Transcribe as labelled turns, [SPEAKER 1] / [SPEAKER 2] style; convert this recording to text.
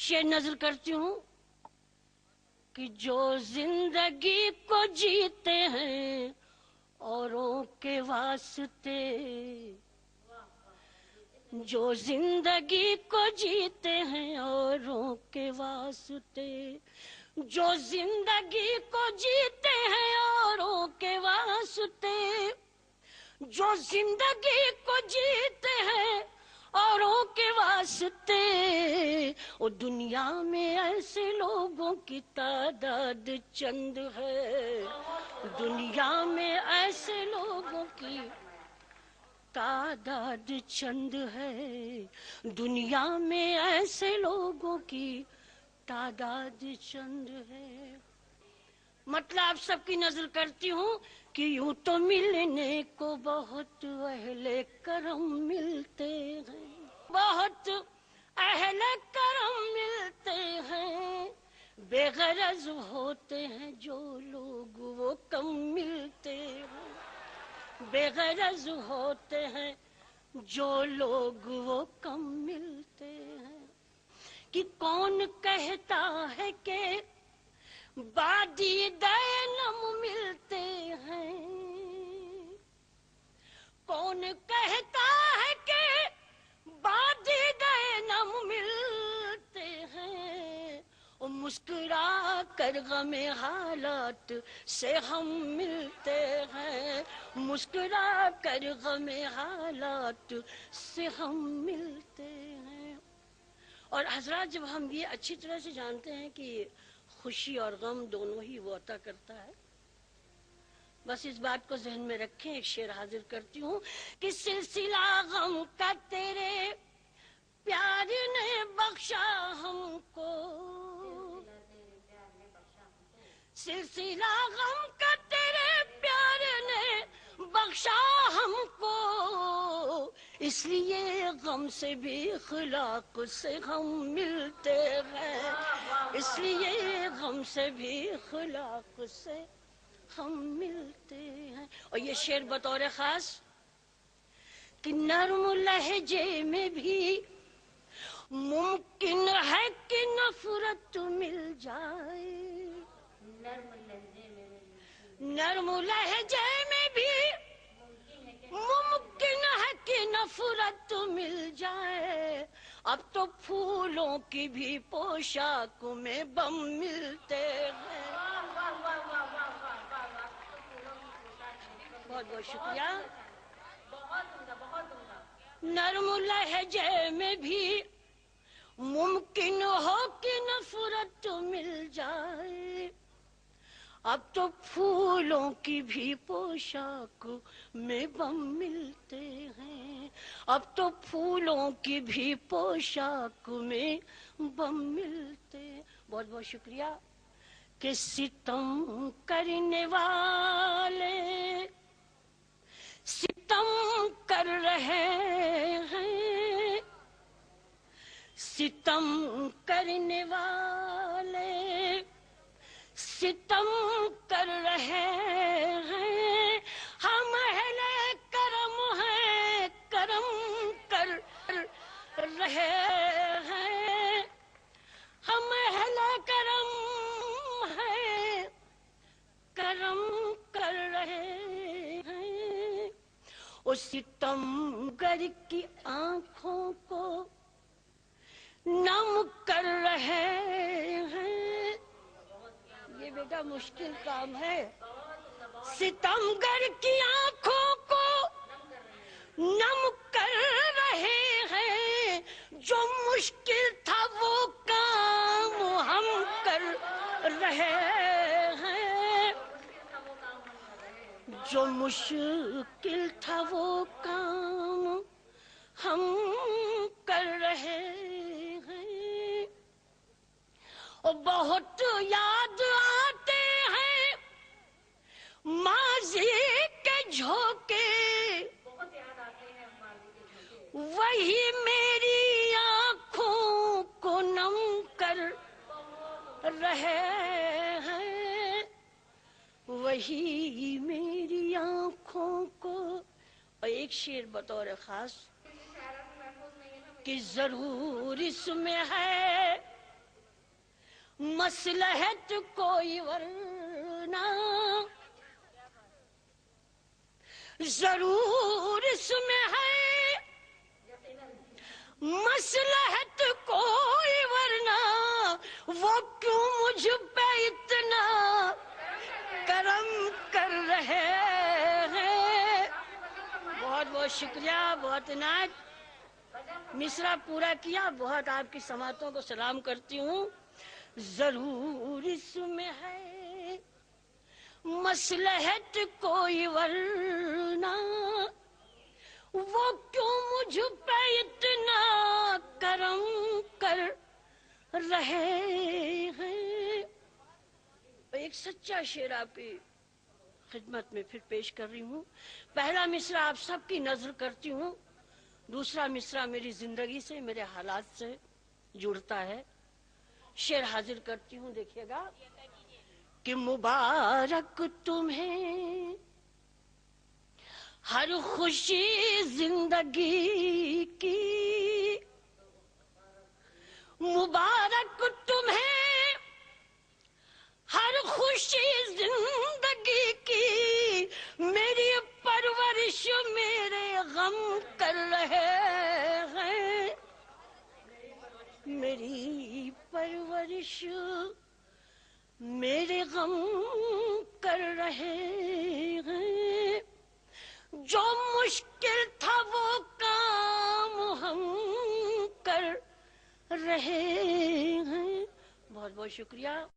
[SPEAKER 1] شعر نظر کرتی ہوں کہ جو زندگی کو جیتے ہیں اوروں کے واسطے، جو زندگی کو جیتے ہیں اوروں کے واسطے، جو زندگی کو جیتے ہیں اوروں کے واسطے، جو زندگی کو جیتے ہیں اوروں کے واسطے، اور دنیا میں ایسے لوگوں کی تعداد چند ہے، دنیا میں ایسے لوگوں کی تعداد چند ہے، دنیا میں ایسے لوگوں کی تعداد چند ہے۔ مطلب آپ سب کی نظر کرتی ہوں کہ یوں تو ملنے کو بہت اہل کرم ملتے ہیں، بہت اہل کرم ملتے ہیں، بے غرض ہوتے ہیں جو لوگ وہ کم ملتے ہیں، بے غرض ہوتے ہیں جو لوگ وہ کم ملتے ہیں۔ کہ کون کہتا ہے کہ بادی دینم ملتے ہیں، کون کہتا ہے کہ بادی دینم ملتے ہیں، اور مسکرا کر غم حالات سے ہم ملتے ہیں، مسکرا کر غم حالات سے ہم ملتے ہیں۔ اور حضرات جب ہم یہ اچھی طرح سے جانتے ہیں کہ خوشی اور غم دونوں ہی وہ عطا کرتا ہے، بس اس بات کو ذہن میں رکھیں۔ ایک شعر حاضر کرتی ہوں کہ سلسلہ غم کا تیرے پیار نے بخشا ہم کو، سلسلہ غم کا تیرے پیار نے بخشا ہم کو، اس لیے غم سے بھی اخلاق سے ہم ملتے ہیں، اس لیے غم سے بھی اخلاق سے ہم ملتے ہیں۔ اور یہ شعر بطور خاص کہ نرم لہجے میں بھی ممکن ہے کہ نفرت مل جائے، نرم لہجے میں بھی ممکن ہے کہ نفرت مل جائے، اب تو پھولوں کی بھی پوشاک میں بم ملتے ہیں۔ بہت بہت شکریہ۔ نرم لہجے میں بھی ممکن ہو کہ نفرت مل جائے، اب تو پھولوں کی بھی پوشاک میں بم ملتے ہیں، اب تو پھولوں کی بھی پوشاک میں بم ملتے ہیں۔ بہت بہت شکریہ۔ کہ ستم کرنے والے ستم کر رہے ہیں، ستم کرنے والے ستم کر رہے ہیں، ہم اہل کرم ہیں کرم کر رہے ہیں، ہم اہل کرم ہیں کرم کر رہے ہیں، اس ستم گر کی آنکھوں کو نم کر رہے ہیں۔ یہ بیٹا مشکل کام ہے، ستم گر کی آنکھوں کو نم کر رہے ہیں، جو مشکل تھا وہ کام ہم کر رہے ہیں، جو مشکل تھا وہ کام ہم کر رہے ہیں، اور بہت یاد آتے ہیں ماضی کے جھونکے، وہی میری آنکھوں کو نم کر رہے ہیں، وہی میری آنکھوں کو۔ اور ایک شعر بطور خاص کہ ضرور اس میں ہے مصلحت کوئی ورنہ ضرور اس میں ہے مصلحت کوئی ورنہ وہ کیوں مجھ پہ اتنا کرم کر رہے ہیں. بہت بہت شکریہ، بہت عنایت. مصرع پورا کیا. بہت آپ کی سماعتوں کو سلام کرتی ہوں. ضرور اس میں ہے مصلحت کوئی ورنہ وہ کیوں مجھ پہ اتنا کرم کر رہے ہیں. ایک سچا شعر آپ کی خدمت میں پھر پیش کر رہی ہوں. پہلا مصرع آپ سب کی نظر کرتی ہوں، دوسرا مصرع میری زندگی سے، میرے حالات سے جڑتا ہے. شعر حاضر کرتی ہوں، دیکھیے گا. کہ مبارک تمہیں ہر خوشی زندگی کی، مبارک تمہیں ہر خوشی زندگی کی، میری پرورش میرے غم کر رہے ہیں. میری پرورش میرے غم کر رہے ہیں. جو مشکل تھا وہ کام ہم کر رہے ہیں. بہت بہت شکریہ.